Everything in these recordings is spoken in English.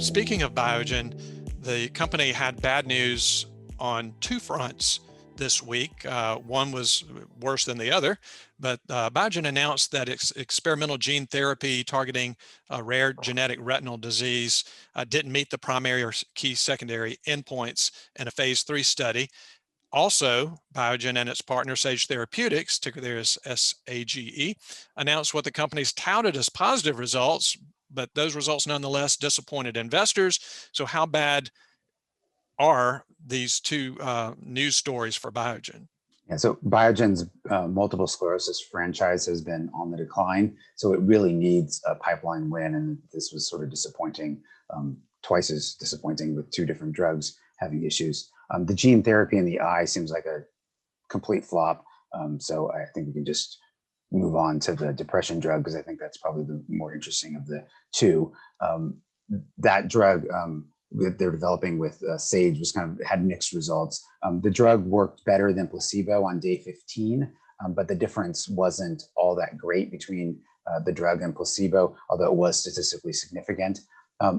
speaking of Biogen, the company had bad news on two fronts this week. One was worse than the other, but Biogen announced that its experimental gene therapy targeting a rare genetic retinal disease didn't meet the primary or key secondary endpoints in a phase 3 study. Also, Biogen and its partner Sage Therapeutics, ticker there is SAGE, announced what the company's touted as positive results, but those results nonetheless disappointed investors. So how bad are these two news stories for Biogen? Yeah, so Biogen's multiple sclerosis franchise has been on the decline, so it really needs a pipeline win, and this was sort of disappointing, twice as disappointing with two different drugs having issues. The gene therapy in the eye seems like a complete flop, so I think we can just move on to the depression drug because I think that's probably the more interesting of the two. That drug that they're developing with Sage was had mixed results. The drug worked better than placebo on day 15, but the difference wasn't all that great between the drug and placebo, although it was statistically significant.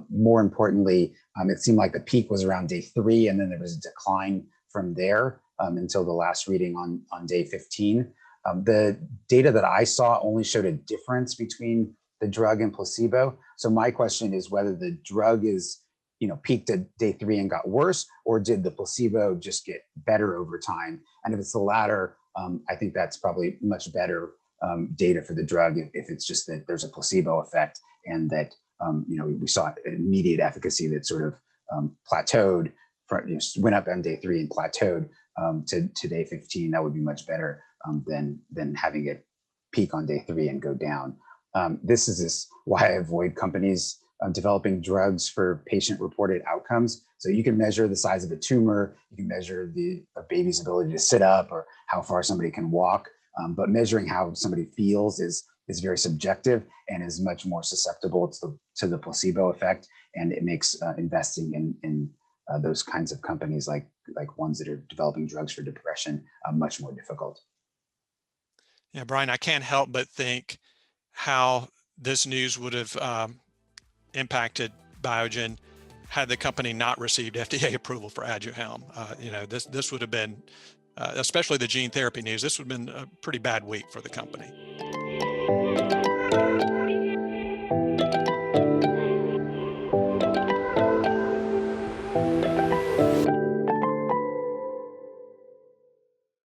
More importantly, it seemed like the peak was around day 3, and then there was a decline from there until the last reading on day 15. The data that I saw only showed a difference between the drug and placebo. So my question is whether the drug is, peaked at day 3 and got worse, or did the placebo just get better over time? And if it's the latter, I think that's probably much better data for the drug if it's just that there's a placebo effect and that we saw immediate efficacy that sort of plateaued, went up on day 3 and plateaued to day 15. That would be much better than having it peak on day 3 and go down. This is why I avoid companies developing drugs for patient-reported outcomes. So you can measure the size of a tumor, you can measure a baby's ability to sit up or how far somebody can walk, but measuring how somebody feels is very subjective and is much more susceptible to the placebo effect, and it makes investing in those kinds of companies like ones that are developing drugs for depression much more difficult. Yeah, Brian, I can't help but think how this news would have impacted Biogen had the company not received FDA approval for Aduhelm. This would have been, especially the gene therapy news, this would have been a pretty bad week for the company.